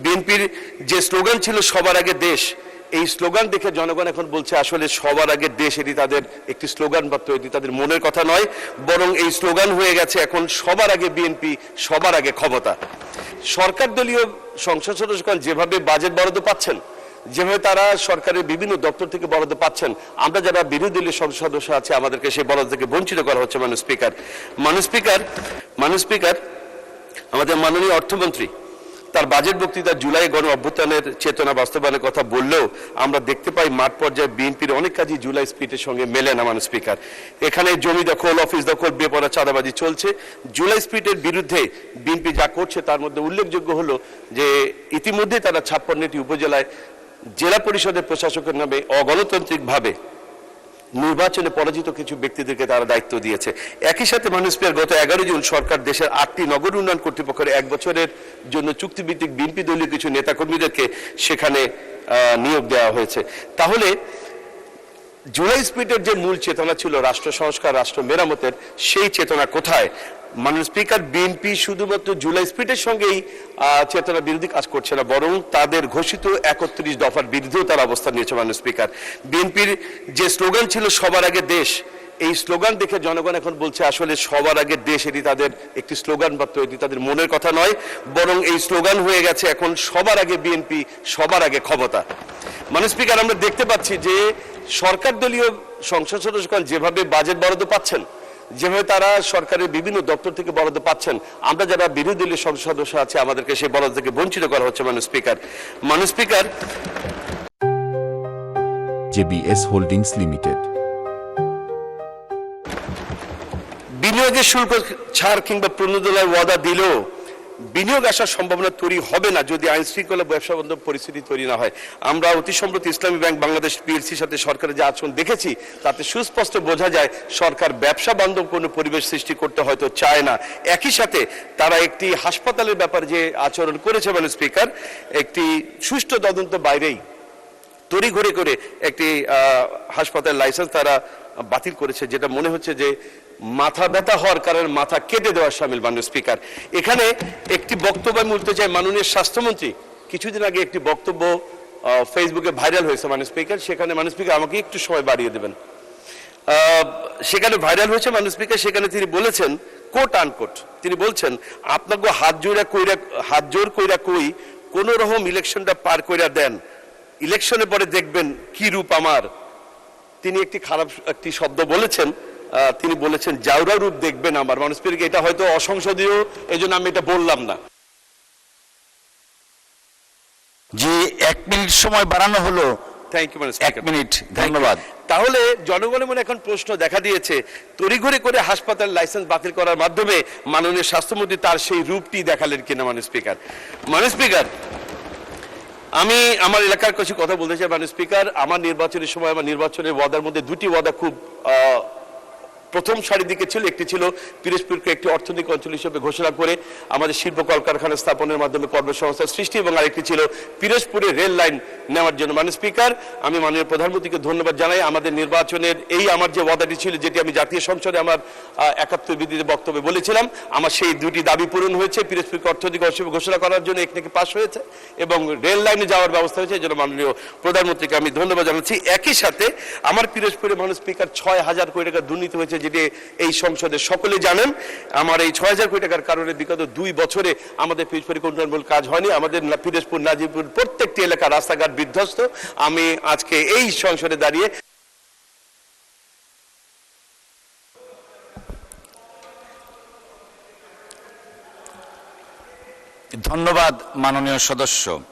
বিএনপির যে স্লোগান ছিল সবার আগে দেশ, এই স্লোগান দেখে জনগণ এখন বলছে আসলে সবার আগে দেশ এটি তাদের একটি স্লোগান মাত্র, এটি তাদের মনের কথা নয়, বরং এই স্লোগান হয়ে গেছে এখন সবার আগে বিএনপি, সবার আগে ক্ষমতা। সরকার দলীয় সংসদ সদস্যগণ যেভাবে বাজেট বরাদ্দ পাচ্ছেন, যেভাবে তারা সরকারের বিভিন্ন দপ্তর থেকে বরাদ্দ পাচ্ছেন, আমরা যারা বিরোধী দলীয় সংসদ সদস্য আছে আমাদেরকে সেই বরাদ্দ থেকে বঞ্চিত করা হচ্ছে। মাননীয় স্পিকার, আমাদের মাননীয় অর্থমন্ত্রী তার বাজেট বক্তৃতা জুলাই গণ অভ্যুত্থানের চেতনা বাস্তবায়নের কথা বললেও আমরা দেখতে পাই মাঠ পর্যায়ে বিএনপির অনেক কাজই জুলাই স্পিরিটের সঙ্গে মেলে না। মাননীয় স্পিকার, এখানে জমি দখল, অফিস দখল, বেপরোয়া চাঁদাবাজি চলছে। জুলাই স্পিরিটের বিরুদ্ধে বিএনপি যা করছে তার মধ্যে উল্লেখযোগ্য হলো যে ইতিমধ্যে তারা 56টি উপজেলায় জেলা পরিষদের প্রশাসকের নামে অগণতান্ত্রিকভাবে নির্বাচনে পরাজিত কিছু ব্যক্তিদেরকে তারা দায়িত্ব দিয়েছে। একই সাথে মাননীয় স্পিকার, গত 11 জুন সরকার দেশের 8টি নগর উন্নয়ন কর্তৃপক্ষের 1 বছরের জন্য চুক্তিভিত্তিক বিএনপি দলীয় কিছু নেতাকর্মীদেরকে সেখানে নিয়োগ দেওয়া হয়েছে। তাহলে জুলাই স্পিরিটের যে মূল চেতনা ছিল রাষ্ট্র সংস্কার, রাষ্ট্র মেরামতের, সেই চেতনা কোথায়? মাননীয় স্পিকার, বিএনপি শুধুমাত্র জুলাই স্পিরিটের সঙ্গেই চেতনা বিরোধী কাজ করছে না, বরং তাদের ঘোষিত 31 দফার বিরুদ্ধেও তারা অবস্থান নিয়েছে। মাননীয় স্পিকার, বিএনপির যে স্লোগান ছিল সবার আগে দেশ, এই স্লোগান দেখে জনগণ এখন বলছে আসলে সবার আগে দেশ এটি তাদের একটি স্লোগান মাত্র, এটি তাদের মনের কথা নয়, বরং এই স্লোগান হয়ে গেছে এখন সবার আগে বিএনপি, সবার আগে ক্ষমতা। মাননীয় স্পিকার, আমরা দেখতে পাচ্ছি যে সরকার দলীয় সংসদ সদস্যগণ যেভাবে বাজেট বরাদ্দ পাচ্ছেন, যেভাবে তারা সরকারের বিভিন্ন দপ্তর থেকে বরাদ্দ পাচ্ছেন, আমরা যারা বিরোধী দলীয় সংসদ সদস্য আছে আমাদেরকে সেই বরাদ্দ থেকে বঞ্চিত করা হচ্ছে। মাননীয় স্পিকার, জেবিএস হোল্ডিংস লিমিটেড বিনিয়োগের শুল্ক ছাড় কিংবা প্রণোদনার ওয়াদা দিলেও বিনিয়োগ আসার সম্ভাবনা তৈরি হবে না যদি আইন শৃঙ্খলা ব্যবসা বান্ধব পরিস্থিতি তৈরি না হয়। আমরা অতি সম্প্রতি ইসলামী ব্যাংক বাংলাদেশ পিএলসির সাথে সরকারের যে আচরণ দেখেছি তাতে সুস্পষ্ট বোঝা যায় সরকার ব্যবসা বান্ধব কোনো পরিবেশ সৃষ্টি করতে হয়তো চায় না। একই সাথে তারা একটি হাসপাতালের ব্যাপারে যে আচরণ করেছে মাননীয় স্পিকার, একটি সুষ্ঠু তদন্ত বাইরেই তড়িঘড়ি করে একটি হাসপাতালের লাইসেন্স তারা বাতিল করেছে, যেটা মনে হচ্ছে যে মাথা ব্যথা হওয়ার কারণে মাথা কেটে দেওয়ার সামিল। মাননীয় স্পিকার, এখানে একটি বক্তব্য আমি বলতে চাই। মাননীয় স্বাস্থ্যমন্ত্রী কিছুদিন আগে একটি বক্তব্য ফেসবুকে ভাইরাল হয়েছে মাননীয় স্পিকার, সেখানে মাননীয় স্পিকার আমাকে একটু সময় বাড়িয়ে দেবেন, সেখানে ভাইরাল হয়েছে মাননীয় স্পিকার, সেখানে তিনি বলেছেন কোট আনকোট, তিনি বলছেন আপনাকে হাত জোর কইরা কই কোন রকম ইলেকশনটা পার কইরা দেন, ইলেকশনের পরে দেখবেন কি রূপ আমার। তিনি একটি শব্দ বলেছেন, তিনি বলেছেন জাউরা রূপ দেখবেন আমার। মাননীয় স্পিকার, এটা হয়তো অসংসদীয়, এই জন্য আমি এটা বললাম না। যে 1 মিনিট সময় বাড়ানো হলো। থ্যাংক ইউ মাননীয় 1 মিনিট, ধন্যবাদ। তাহলে জনগণের মনে এখন প্রশ্ন দেখা দিয়েছে, তড়িঘড়ি করে হাসপাতাল লাইসেন্স বাতিল করার মাধ্যমে মাননীয় স্বাস্থ্যমন্ত্রী তার সেই রূপটি দেখালেন কিনা। মাননীয় স্পিকার, আমি আমার এলাকার কিছু কথা বলতে চাই। মাননীয় স্পিকার, আমার নির্বাচনের সময় আমার নির্বাচনের ওয়াদার মধ্যে 2টি ওয়াদা খুব প্রথম সারির দিকে ছিল। একটি ছিল পিরোজপুরকে একটি অর্থনৈতিক অঞ্চল হিসেবে ঘোষণা করে আমাদের শিল্প কলকারখানা স্থাপনের মাধ্যমে কর্মসংস্থান সৃষ্টি, এবং আরেকটি ছিল পিরোজপুরে রেল লাইন নেওয়ার জন্য। মাননীয় স্পিকার, আমি মাননীয় প্রধানমন্ত্রীকে ধন্যবাদ জানাই। আমাদের নির্বাচনের আমার যে ওয়াদাটি ছিল, যেটি আমি জাতীয় সংসদে আমার 71 বিধিতে বক্তব্যে বলেছিলাম, আমার সেই 2টি দাবি পূরণ হয়েছে। পিরোজপুরকে অর্থনৈতিক অঞ্চল ঘোষণা করার জন্য একটি পাস হয়েছে এবং রেল লাইনে যাওয়ার ব্যবস্থা হয়েছে, এই জন্য মাননীয় প্রধানমন্ত্রীকে আমি ধন্যবাদ জানাচ্ছি। একই সাথে আমার পিরোজপুরে মাননীয় স্পিকার 6000 কোটি টাকা দুর্নীতি হয়েছে, যেটি এই সংসদে সকলে জানেন। আমার এই 6000 কোটি টাকার কারণে বিগত 2 বছরে আমাদের পিরোজপুরে উন্নয়নমূলক কাজ হয়নি। আমাদের পিরোজপুর, নাজিরপুর প্রত্যেকটি এলাকা রাস্তাঘাট বিধ্বস্ত। আমি আজকে এই সংসদে দাঁড়িয়ে ধন্যবাদ মাননীয় সদস্য।